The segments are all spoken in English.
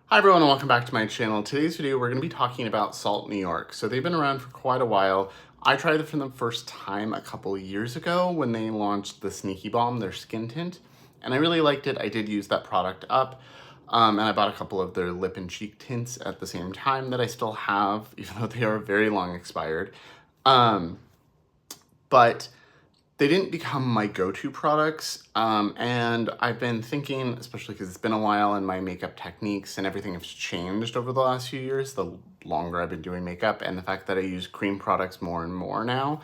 Hi everyone and welcome back to my channel. Today's video we're going to be talking about Salt New York. So they've been around for quite a while. I tried it for the first time a couple of years ago when they launched the Sneaky Balm, their skin tint, and I really liked it. I did use that product up, and I bought a couple of their lip and cheek tints at the same time that I still have, even though they are very long expired. But they didn't become my go-to products, and I've been thinking, especially because it's been a while and my makeup techniques and everything has changed over the last few years, the longer I've been doing makeup, and the fact that I use cream products more and more now,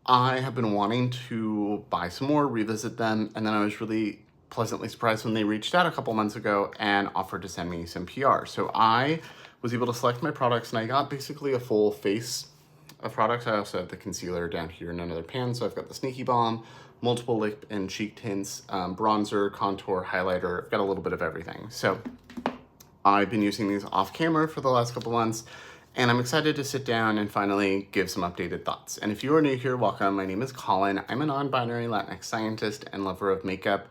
I have been wanting to buy some more, revisit them, and then I was really pleasantly surprised when they reached out a couple months ago and offered to send me some PR. So I was able to select my products and I got basically a full face of products. I also have the concealer down here in another pan. So I've got the Sneaky Balm, multiple lip and cheek tints, bronzer, contour, highlighter. I've got a little bit of everything. So I've been using these off camera for the last couple months and I'm excited to sit down and finally give some updated thoughts. And if you are new here, welcome. My name is Colin. I'm a non-binary Latinx scientist and lover of makeup.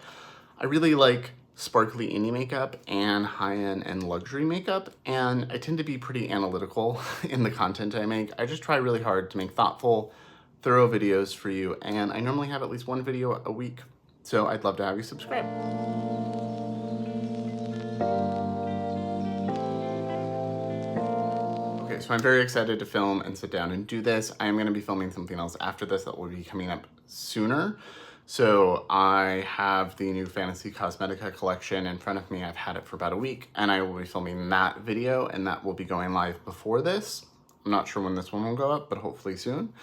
I really like sparkly indie makeup and high-end and luxury makeup, and I tend to be pretty analytical in the content I make. I just try really hard to make thoughtful, thorough videos for you, and I normally have at least one video a week, so I'd love to have you subscribe. Okay, so I'm very excited to film and sit down and do this. I am going to be filming something else after this that will be coming up sooner. So I have the new Fantasy Cosmetica collection in front of me. I've had it for about a week and I will be filming that video and that will be going live before this. I'm not sure when this one will go up, but hopefully soon.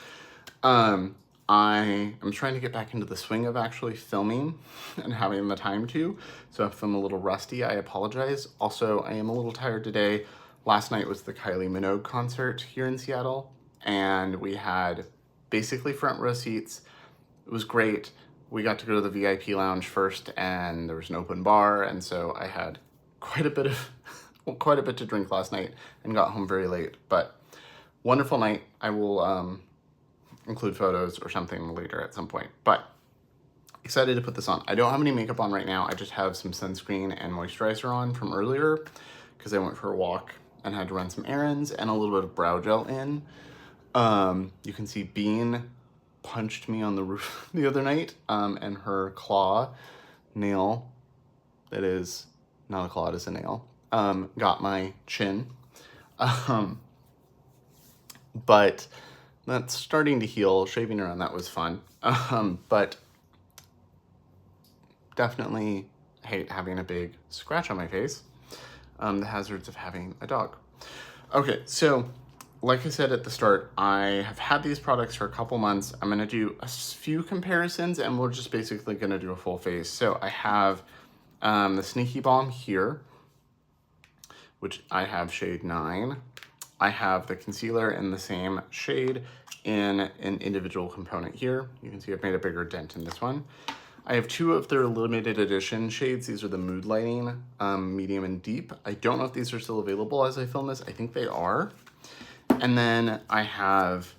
I am trying to get back into the swing of actually filming and having the time to. So if I'm a little rusty, I apologize. Also, I am a little tired today. Last night was the Kylie Minogue concert here in Seattle and we had basically front row seats. It was great. We got to go to the VIP lounge first and there was an open bar. And so I had quite a bit to drink last night and got home very late, but wonderful night. I will include photos or something later at some point, but excited to put this on. I don't have any makeup on right now. I just have some sunscreen and moisturizer on from earlier because I went for a walk and had to run some errands, and a little bit of brow gel in. You can see Bean punched me on the roof the other night, and her claw nail, that is not a claw, it is a nail, got my chin. But that's starting to heal. Shaving around that was fun. But definitely hate having a big scratch on my face. The hazards of having a dog. Okay, so like I said at the start, I have had these products for a couple months. I'm gonna do a few comparisons and we're just basically gonna do a full face. So I have the Sneaky Balm here, which I have shade 9. I have the concealer in the same shade in an individual component here. You can see I've made a bigger dent in this one. I have 2 of their limited edition shades. These are the Mood Lighting, medium and deep. I don't know if these are still available as I film this. I think they are. And then I have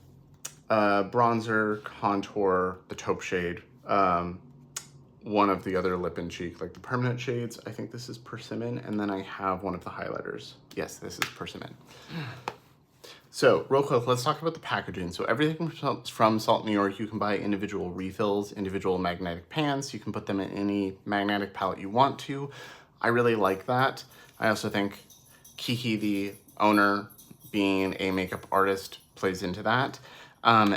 bronzer, contour, the taupe shade, one of the other lip and cheek, like the permanent shades. I think this is Persimmon. And then I have one of the highlighters. Yes, this is Persimmon. So real quick, let's talk about the packaging. So everything from Salt New York, you can buy individual refills, individual magnetic pans. You can put them in any magnetic palette you want to. I really like that. I also think Kiki, the owner, being a makeup artist, plays into that.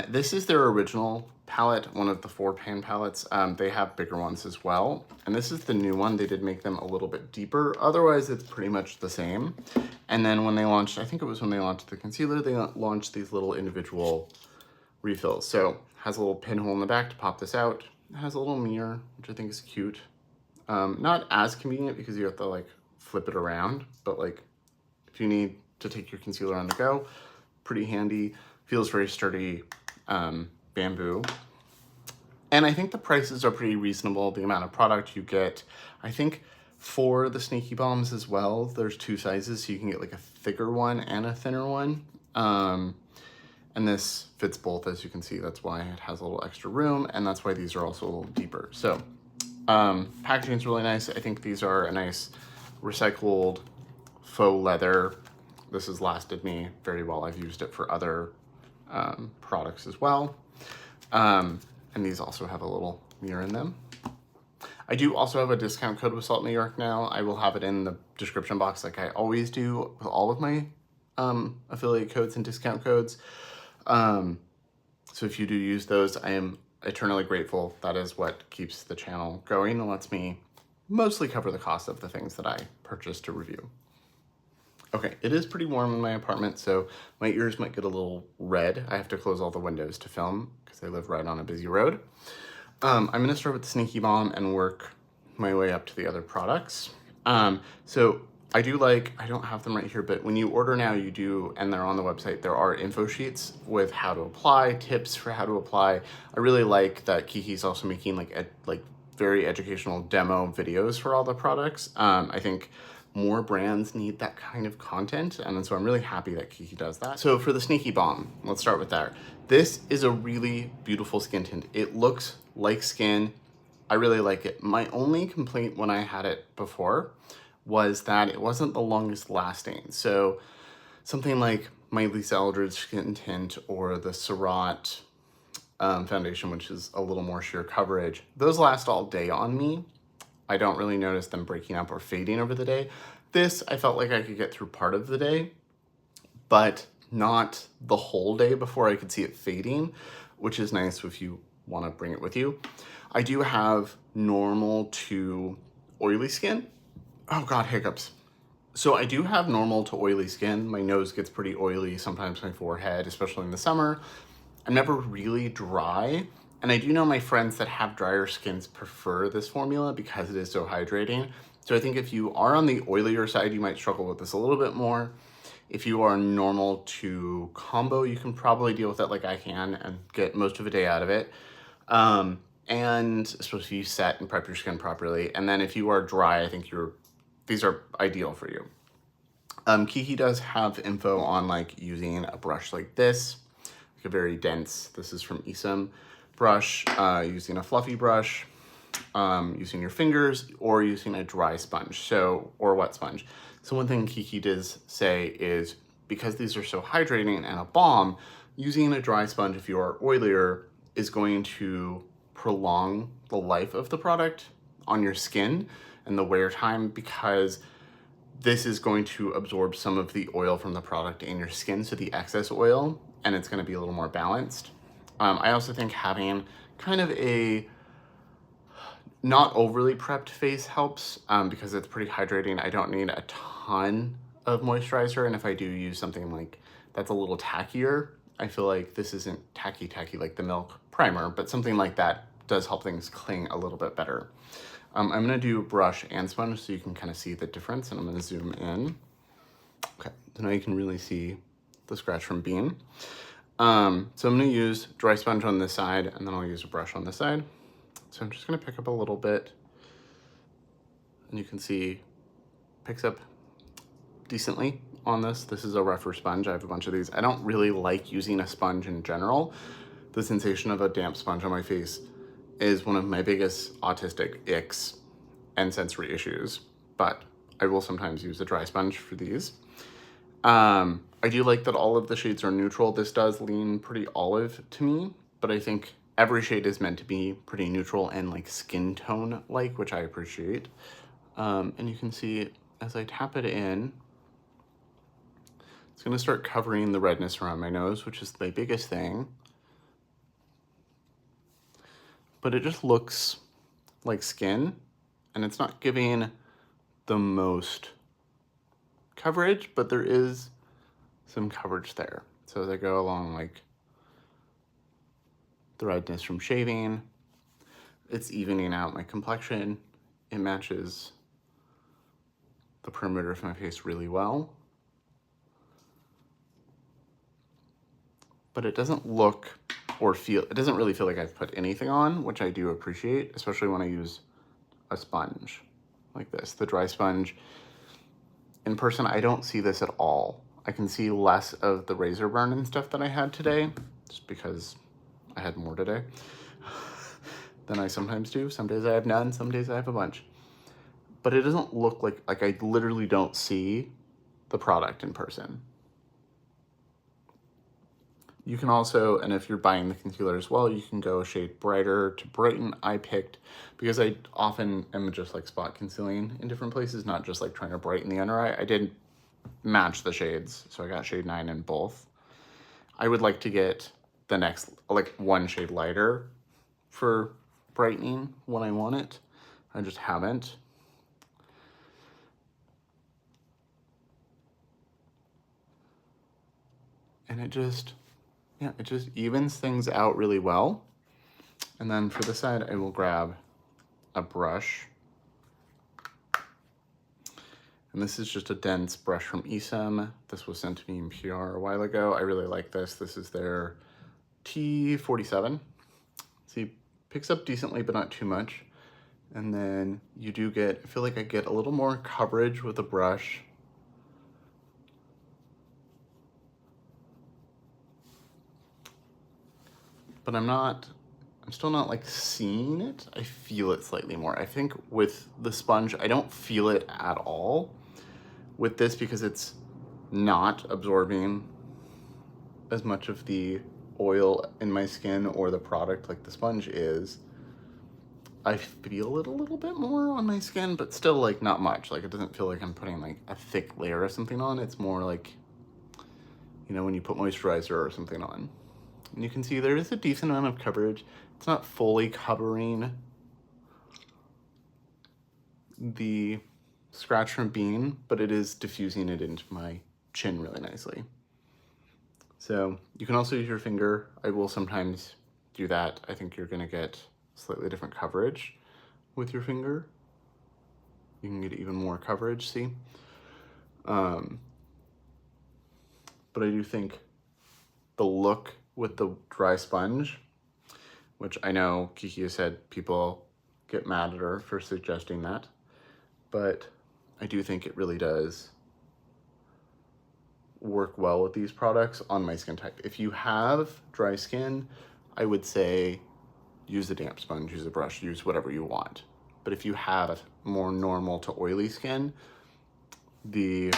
This is their original palette, one of the 4-pan palettes. They have bigger ones as well. And this is the new one. They did make them a little bit deeper. Otherwise, it's pretty much the same. And then when they launched, I think it was when they launched the concealer, they launched these little individual refills. So has a little pinhole in the back to pop this out. It has a little mirror, which I think is cute. Not as convenient because you have to like flip it around, but like if you need to take your concealer on the go, pretty handy. Feels very sturdy, bamboo. And I think the prices are pretty reasonable. The amount of product you get, I think for the Sneaky Balms as well, there's 2 sizes, so you can get like a thicker one and a thinner one. And this fits both, as you can see. That's why it has a little extra room, and that's why these are also a little deeper. So packaging is really nice. I think these are a nice recycled faux leather. This has lasted me very well. I've used it for other products as well. And these also have a little mirror in them. I do also have a discount code with Salt New York now. I will have it in the description box like I always do with all of my affiliate codes and discount codes. So if you do use those, I am eternally grateful. That is what keeps the channel going and lets me mostly cover the cost of the things that I purchased to review. Okay, it is pretty warm in my apartment, so my ears might get a little red. I have to close all the windows to film because I live right on a busy road. I'm gonna start with the Sneaky Balm and work my way up to the other products. So I don't have them right here, but when you order now, you do, and they're on the website, there are info sheets with how to apply, tips for how to apply. I really like that Kiki's also making like very educational demo videos for all the products. I think more brands need that kind of content, and so I'm really happy that Kiki does that. So for the Sneaky Balm, let's start with that. This is a really beautiful skin tint. It looks like skin. I really like it. My only complaint when I had it before was that it wasn't the longest lasting. So something like my Lisa Eldridge skin tint or the Surratt foundation, which is a little more sheer coverage, those last all day on me. I don't really notice them breaking up or fading over the day. This, I felt like I could get through part of the day, but not the whole day before I could see it fading, which is nice if you want to bring it with you. I do have normal to oily skin. Oh God, hiccups. So I do have normal to oily skin. My nose gets pretty oily, sometimes my forehead, especially in the summer. I'm never really dry. And I do know my friends that have drier skins prefer this formula because it is so hydrating. So I think if you are on the oilier side, you might struggle with this a little bit more. If you are normal to combo, you can probably deal with it like I can and get most of a day out of it. And especially if you set and prep your skin properly. And then if you are dry, I think these are ideal for you. Kiki does have info on like using a brush like this, like a very dense, this is from Isom brush, using a fluffy brush, using your fingers, or using a dry sponge, or wet sponge. So one thing Kiki does say is because these are so hydrating and a balm, using a dry sponge if you are oilier is going to prolong the life of the product on your skin and the wear time, because this is going to absorb some of the oil from the product in your skin, so the excess oil, and it's going to be a little more balanced. I also think having kind of a not overly prepped face helps because it's pretty hydrating. I don't need a ton of moisturizer, and if I do use something like that's a little tackier, I feel like this isn't tacky like the Milk primer, but something like that does help things cling a little bit better. I'm gonna do brush and sponge so you can kind of see the difference, and I'm gonna zoom in. Okay, so now you can really see the scratch from Beam. So I'm gonna use dry sponge on this side, and then I'll use a brush on this side. So I'm just gonna pick up a little bit, and you can see picks up decently on this. This is a rougher sponge. I have a bunch of these. I don't really like using a sponge in general. The sensation of a damp sponge on my face is one of my biggest autistic icks and sensory issues, but I will sometimes use a dry sponge for these. I do like that all of the shades are neutral. This does lean pretty olive to me, but I think every shade is meant to be pretty neutral and like skin tone like, which I appreciate. And you can see as I tap it in, it's gonna start covering the redness around my nose, which is the biggest thing. But it just looks like skin, and it's not giving the most coverage, but there is some coverage there. So as I go along, like the redness from shaving, it's evening out my complexion. It matches the perimeter of my face really well. But it doesn't look or feel, it doesn't really feel like I've put anything on, which I do appreciate, especially when I use a sponge like this, the dry sponge. In person, I don't see this at all. I can see less of the razor burn and stuff that I had today, just because I had more today than I sometimes do. Some days I have none, some days I have a bunch. But it doesn't look like I literally don't see the product in person. You can also, and if you're buying the concealer as well, you can go a shade brighter to brighten. I picked, because I often am just like spot concealing in different places, not just like trying to brighten the under eye. I did match the shades, so I got shade 9 in both. I would like to get the next, like one shade lighter for brightening when I want it. I just haven't. And it just evens things out really well. And then for the side, I will grab a brush. And this is just a dense brush from Esem. This was sent to me in PR a while ago. I really like this. This is their T47. See, picks up decently, but not too much. And then you do get, I feel like I get a little more coverage with the brush. But I'm still not like seeing it. I feel it slightly more. I think with the sponge, I don't feel it at all. With this, because it's not absorbing as much of the oil in my skin or the product like the sponge is, I feel it a little bit more on my skin, but still like not much. Like it doesn't feel like I'm putting like a thick layer of something on. It's more like, you know, when you put moisturizer or something on. And you can see there is a decent amount of coverage. It's not fully covering the scratch from being, but it is diffusing it into my chin really nicely. So you can also use your finger. I will sometimes do that. I think you're gonna get slightly different coverage with your finger. You can get even more coverage, see? But I do think the look with the dry sponge, which I know Kiki has said people get mad at her for suggesting that, but I do think it really does work well with these products on my skin type. If you have dry skin, I would say use a damp sponge, use a brush, use whatever you want. But if you have more normal to oily skin, the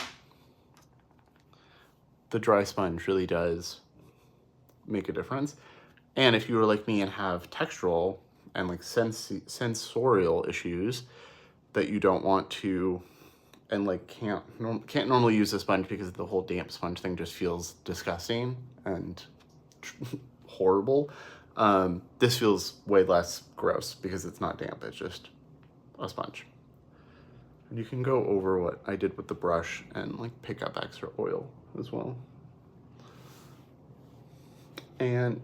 dry sponge really does make a difference. And if you were like me and have textural and like sensorial issues that you don't want to, and like can't normally use a sponge because the whole damp sponge thing just feels disgusting and horrible. This feels way less gross because it's not damp, it's just a sponge. And you can go over what I did with the brush and like pick up extra oil as well. And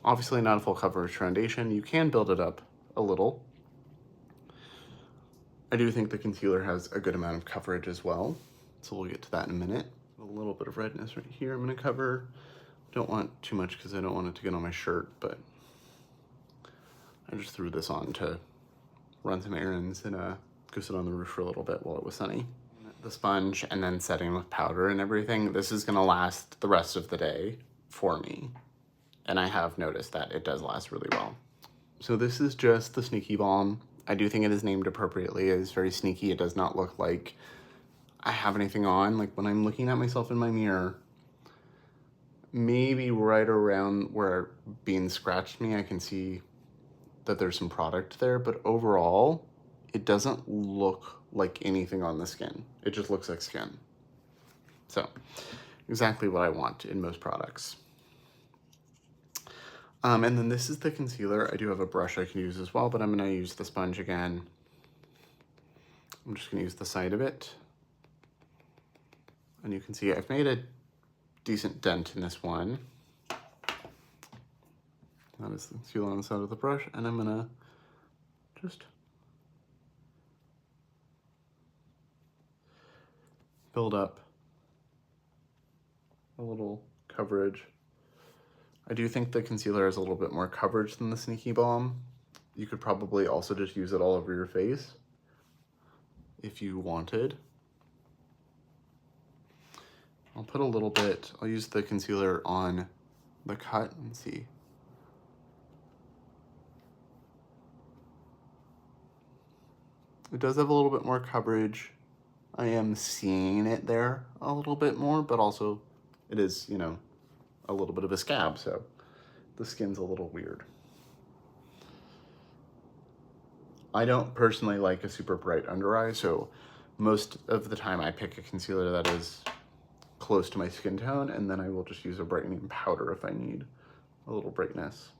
obviously not a full coverage foundation. You can build it up a little. I do think the concealer has a good amount of coverage as well. So we'll get to that in a minute. A little bit of redness right here I'm gonna cover. Don't want too much because I don't want it to get on my shirt, but I just threw this on to run some errands and go sit on the roof for a little bit while it was sunny. The sponge and then setting with powder and everything, this is gonna last the rest of the day for me. And I have noticed that it does last really well. So this is just the Sneaky Balm. I do think it is named appropriately. It is very sneaky. It does not look like I have anything on. Like when I'm looking at myself in my mirror, maybe right around where being scratched me, I can see that there's some product there, but overall, it doesn't look like anything on the skin. It just looks like skin. So, exactly what I want in most products. And then this is the concealer. I do have a brush I can use as well, but I'm gonna use the sponge again. I'm just gonna use the side of it. And you can see I've made a decent dent in this one. That is the concealer on the side of the brush, and I'm gonna just build up a little coverage. I do think the concealer has a little bit more coverage than the Sneaky Balm. You could probably also just use it all over your face if you wanted. I'll put a little bit, I'll use the concealer on the cut and see. It does have a little bit more coverage I am seeing it there a little bit more, but also it is, you know, a little bit of a scab, so the skin's a little weird. I don't personally like a super bright under eye, so most of the time I pick a concealer that is close to my skin tone, and then I will just use a brightening powder if I need a little brightness.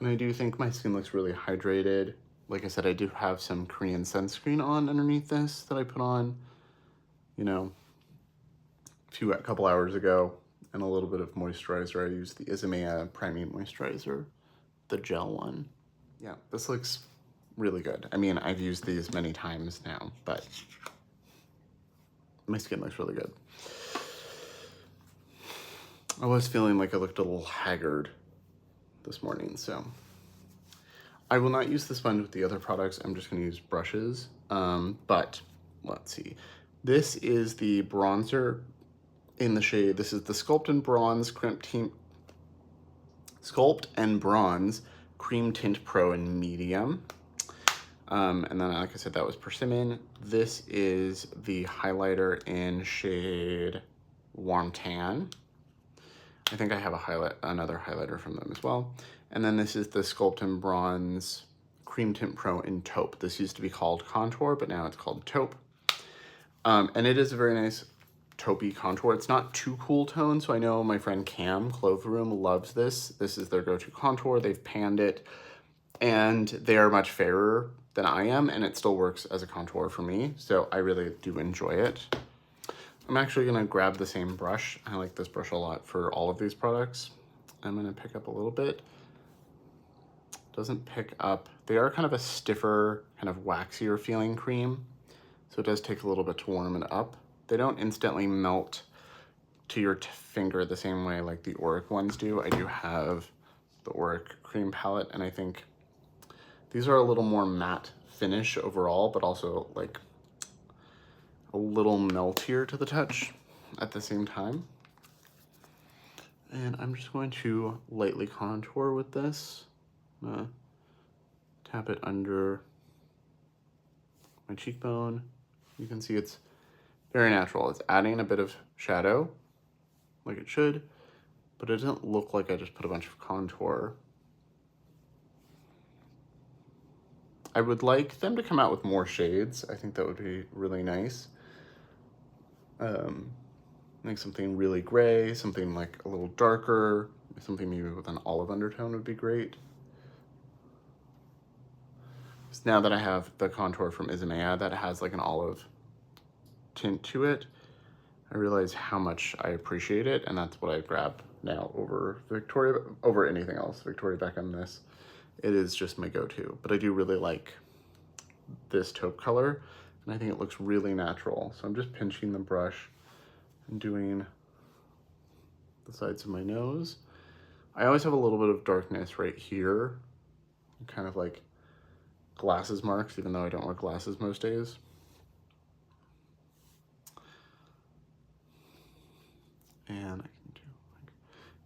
And I do think my skin looks really hydrated. Like I said, I do have some Korean sunscreen on underneath this that I put on, you know, a couple hours ago, and a little bit of moisturizer. I used the Isomea Priming Moisturizer, the gel one. Yeah, this looks really good. I mean, I've used these many times now, but my skin looks really good. I was feeling like I looked a little haggard this morning, so I will not use the sponge with the other products. I'm just going to use brushes. But let's see. This is the bronzer in the shade. This is the Sculpt and Bronze Cream Tint Pro in medium. And then, like I said, that was Persimmon. This is the highlighter in shade Warm Tan. I think I have another highlighter from them as well. And then this is the Sculpt and Bronze Cream Tint Pro in Taupe. This used to be called Contour, but now it's called Taupe. And it is a very nice taupey contour. It's not too cool tone, so I know my friend Cam, Clove Room, loves this. This is their go-to contour. They've panned it, and they are much fairer than I am, and it still works as a contour for me, so I really do enjoy it. I'm actually gonna grab the same brush. I like this brush a lot for all of these products. I'm gonna pick up a little bit. Doesn't pick up, they are kind of a stiffer, kind of waxier feeling cream, so it does take a little bit to warm it up. They don't instantly melt to your finger the same way like the Auric ones do. I do have the Auric cream palette, and I think these are a little more matte finish overall, but also like a little meltier to the touch at the same time. And I'm just going to lightly contour with this. Tap it under my cheekbone. You can see it's very natural. It's adding a bit of shadow, like it should, but it doesn't look like I just put a bunch of contour. I would like them to come out with more shades. I think that would be really nice. Like something really gray, something like a little darker, something maybe with an olive undertone would be great. So now that I have the contour from Isomea that has like an olive tint to it, I realize how much I appreciate it, and that's what I grab now over anything else. Victoria Beckham, this. It is just my go-to, but I do really like this taupe color, and I think it looks really natural. So I'm just pinching the brush and doing the sides of my nose. I always have a little bit of darkness right here, kind of like glasses marks, even though I don't wear glasses most days. And I can do,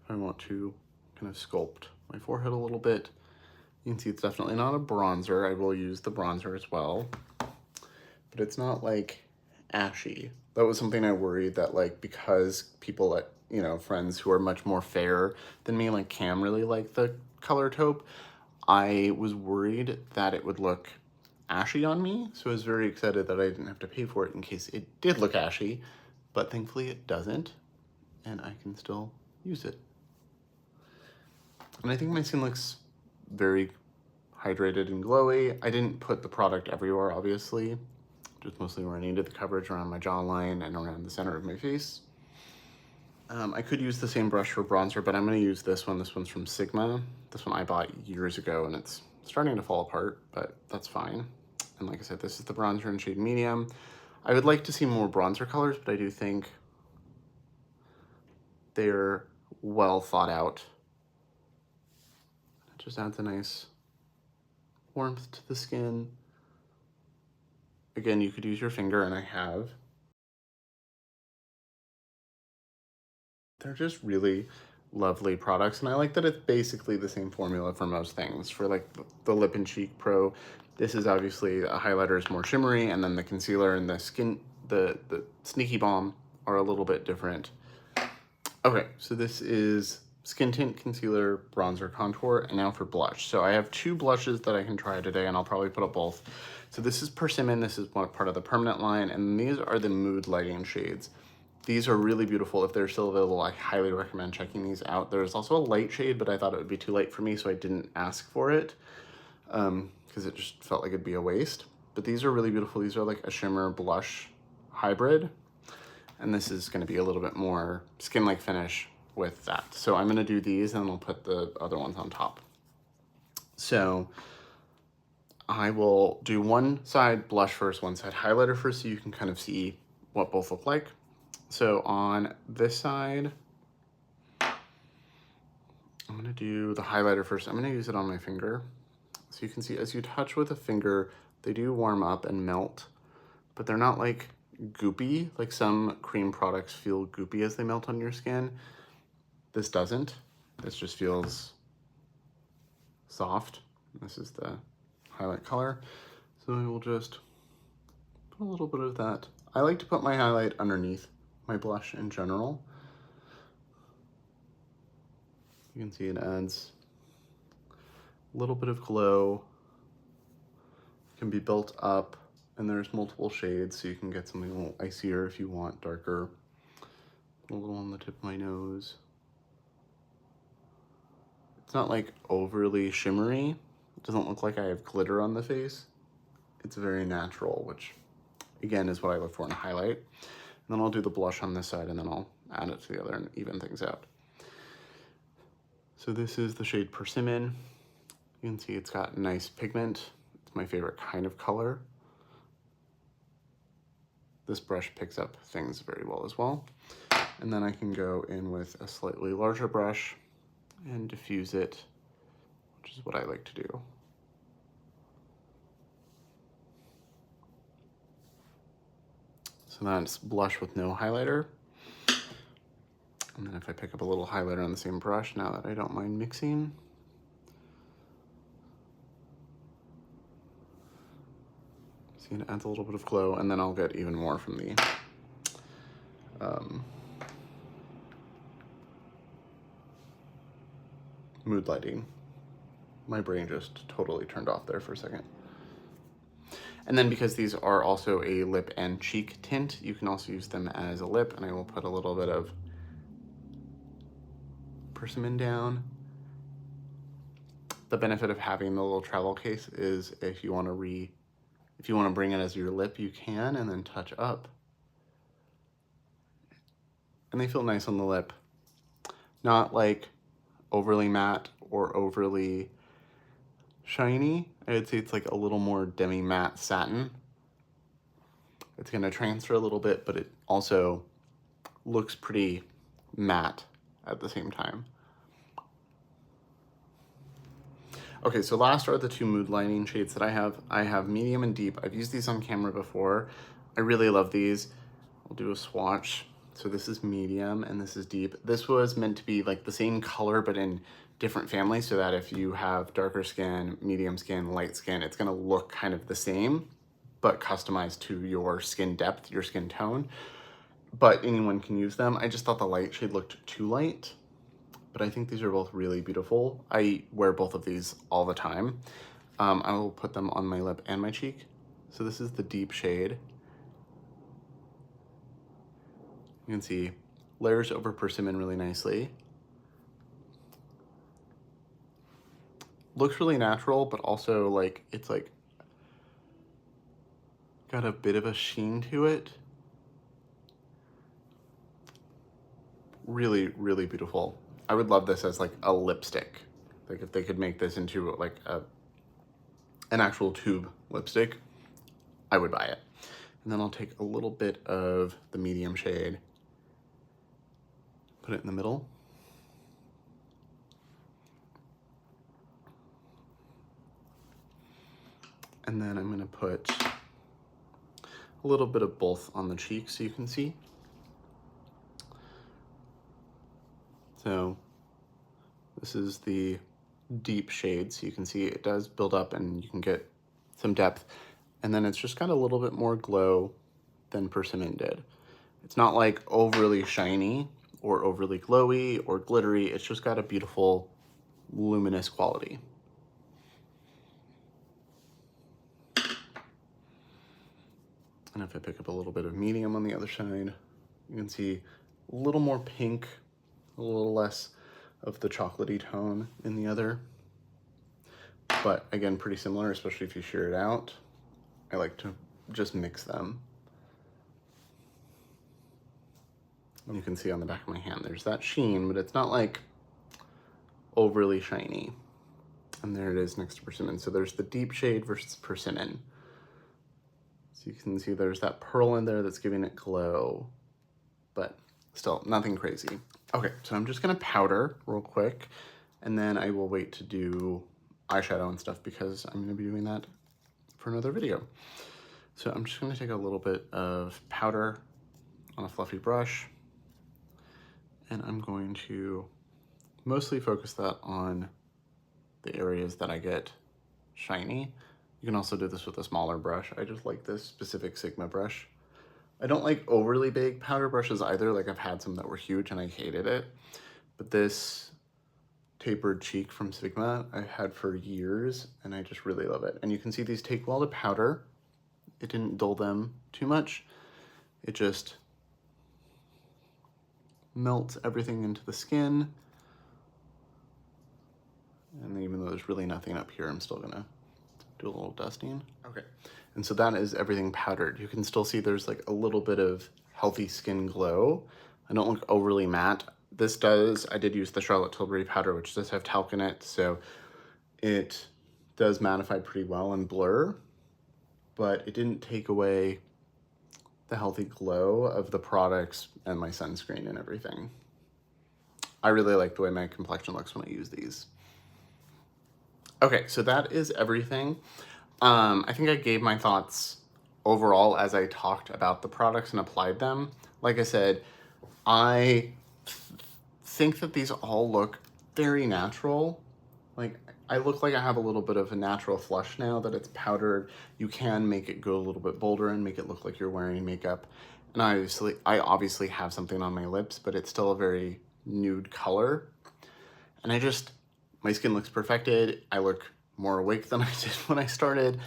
if I want to kind of sculpt my forehead a little bit, you can see it's definitely not a bronzer. I will use the bronzer as well, but it's not like ashy. That was something I worried that, like, because people that, you know, friends who are much more fair than me, like Cam, really like the color taupe, I was worried that it would look ashy on me. So I was very excited that I didn't have to pay for it in case it did look ashy, but thankfully it doesn't, and I can still use it. And I think my skin looks very hydrated and glowy. I didn't put the product everywhere, obviously, just mostly where I needed the coverage around my jawline and around the center of my face. I could use the same brush for bronzer, but I'm gonna use this one. This one's from Sigma. This one I bought years ago, and it's starting to fall apart, but that's fine. And like I said, this is the bronzer in shade medium. I would like to see more bronzer colors, but I do think they're well thought out. It just adds a nice warmth to the skin. Again, you could use your finger, and I have. They're just really lovely products, and I like that it's basically the same formula for most things. For like the Lip and Cheek Pro, this is obviously a highlighter is more shimmery, and then the concealer and the skin the Sneaky Balm are a little bit different. Okay, so this is Skin Tint, Concealer, Bronzer, Contour, and now for blush. So I have 2 blushes that I can try today, and I'll probably put up both. So this is Persimmon, this is part of the Permanent line, and these are the Mood Lighting shades. These are really beautiful. If they're still available, I highly recommend checking these out. There's also a light shade, but I thought it would be too light for me, so I didn't ask for it, because it just felt like it'd be a waste. But these are really beautiful. These are like a shimmer blush hybrid, and this is going to be a little bit more skin-like finish with that. So I'm going to do these, and I'll put the other ones on top. So I will do one side blush first, one side highlighter first, so you can kind of see what both look like. So on this side, I'm going to do the highlighter first. I'm going to use it on my finger. So you can see as you touch with a finger, they do warm up and melt, but they're not like goopy. Like some cream products feel goopy as they melt on your skin. This doesn't. This just feels soft. This is the highlight color. So I will just put a little bit of that. I like to put my highlight underneath my blush in general. You can see it adds a little bit of glow. It can be built up, and there's multiple shades, so you can get something a little icier if you want, darker. A little on the tip of my nose. It's not like overly shimmery. It doesn't look like I have glitter on the face. It's very natural, which again is what I look for in a highlight. And then I'll do the blush on this side, and then I'll add it to the other and even things out. So this is the shade Persimmon. You can see it's got nice pigment. It's my favorite kind of color. This brush picks up things very well as well. And then I can go in with a slightly larger brush and diffuse it, which is what I like to do. So that's blush with no highlighter. And then if I pick up a little highlighter on the same brush, now that I don't mind mixing, see, it adds a little bit of glow, and then I'll get even more from the Mood Lighting. My brain just totally turned off there for a second. And then because these are also a lip and cheek tint, you can also use them as a lip, and I will put a little bit of Persimmon down. The benefit of having the little travel case is if you want to bring it as your lip, you can, and then touch up. And they feel nice on the lip. Not like overly matte or overly shiny. I'd say it's like a little more demi-matte satin. It's going to transfer a little bit, but it also looks pretty matte at the same time. Okay, so last are the 2 Mood Lighting shades that I have. I have medium and deep. I've used these on camera before. I really love these. I'll do a swatch. So this is medium and this is deep. This was meant to be like the same color, but in different families, so that if you have darker skin, medium skin, light skin, it's gonna look kind of the same, but customized to your skin depth, your skin tone. But anyone can use them. I just thought the light shade looked too light, but I think these are both really beautiful. I wear both of these all the time. I will put them on my lip and my cheek. So this is the deep shade. You can see layers over Persimmon really nicely. Looks really natural, but also like it's like got a bit of a sheen to it. Really, really beautiful. I would love this as like a lipstick. Like if they could make this into like an actual tube lipstick, I would buy it. And then I'll take a little bit of the medium shade, put it in the middle. And then I'm gonna put a little bit of both on the cheek so you can see. So this is the deep shade, so you can see it does build up and you can get some depth. And then it's just got a little bit more glow than persimmon did. It's not like overly shiny or overly glowy or glittery. It's just got a beautiful luminous quality. And if I pick up a little bit of medium on the other side, you can see a little more pink, a little less of the chocolatey tone in the other. But again, pretty similar, especially if you shear it out. I like to just mix them. And you can see on the back of my hand, there's that sheen, but it's not like overly shiny. And there it is next to persimmon. So there's the deep shade versus persimmon. So you can see there's that pearl in there that's giving it glow, but still nothing crazy. Okay, so I'm just gonna powder real quick, and then I will wait to do eyeshadow and stuff because I'm gonna be doing that for another video. So I'm just gonna take a little bit of powder on a fluffy brush, and I'm going to mostly focus that on the areas that I get shiny. You can also do this with a smaller brush. I just like this specific Sigma brush. I don't like overly big powder brushes either. Like I've had some that were huge and I hated it. But this tapered cheek from Sigma I've had for years and I just really love it. And you can see these take well to powder. It didn't dull them too much. It just melts everything into the skin. And even though there's really nothing up here, I'm still gonna do a little dusting. Okay, and so that is everything powdered. You can still see there's like a little bit of healthy skin glow. I don't look overly matte. I did use the Charlotte Tilbury powder, which does have talc in it, so it does mattify pretty well and blur, but it didn't take away the healthy glow of the products and my sunscreen and everything. I really like the way my complexion looks when I use these. Okay, so that is everything. I think I gave my thoughts overall as I talked about the products and applied them. Like I said, I think that these all look very natural. Like, I look like I have a little bit of a natural flush now that it's powdered. You can make it go a little bit bolder and make it look like you're wearing makeup. And I obviously have something on my lips, but it's still a very nude color. And my skin looks perfected. I look more awake than I did when I started.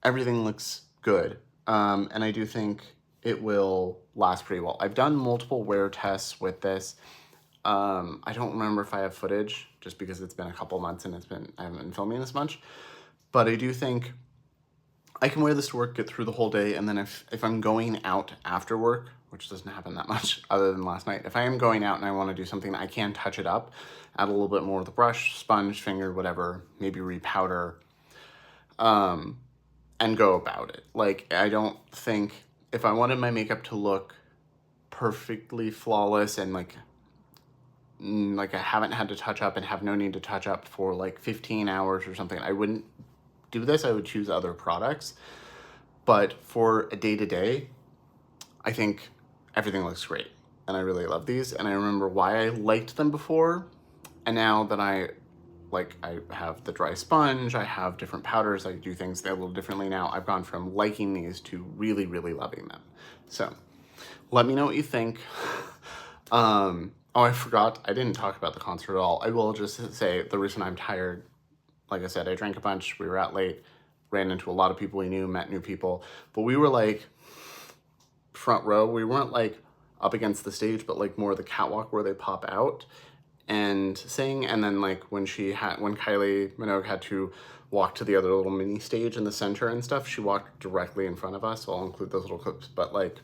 Everything looks good. And I do think it will last pretty well. I've done multiple wear tests with this. I don't remember if I have footage just because it's been a couple months and I haven't been filming this much, but I do think I can wear this to work, get through the whole day. And then if I'm going out after work, which doesn't happen that much other than last night, if I am going out and I want to do something, I can touch it up, add a little bit more with the brush, sponge, finger, whatever, maybe repowder, and go about it. Like, I don't think if I wanted my makeup to look perfectly flawless and like I haven't had to touch up and have no need to touch up for like 15 hours or something, I wouldn't do this. I would choose other products. But for a day-to-day, I think everything looks great. And I really love these. And I remember why I liked them before. And now that I have the dry sponge, I have different powders, I do things a little differently now. I've gone from liking these to really, really loving them. So let me know what you think. Oh, I forgot, I didn't talk about the concert at all. I will just say the reason I'm tired, like I said, I drank a bunch, we were out late, ran into a lot of people we knew, met new people, but we were like front row. We weren't like up against the stage, but like more the catwalk where they pop out and sing. And then like when Kylie Minogue had to walk to the other little mini stage in the center and stuff, she walked directly in front of us. So I'll include those little clips, but like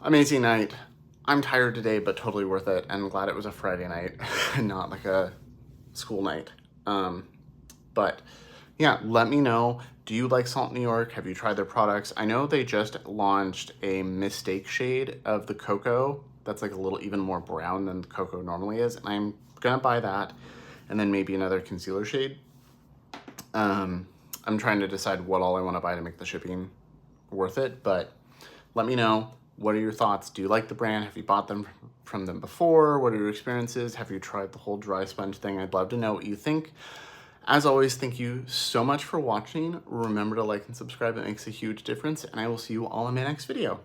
amazing night. I'm tired today, but totally worth it. And I'm glad it was a Friday night and not like a school night. But yeah, let me know. Do you like Salt New York? Have you tried their products? I know they just launched a Mistake shade of the cocoa. That's like a little even more brown than the cocoa normally is. And I'm gonna buy that. And then maybe another concealer shade. I'm trying to decide what all I wanna buy to make the shipping worth it. But let me know. What are your thoughts? Do you like the brand? Have you bought them from them before? What are your experiences? Have you tried the whole dry sponge thing? I'd love to know what you think. As always, thank you so much for watching. Remember to like and subscribe. It makes a huge difference, and I will see you all in my next video.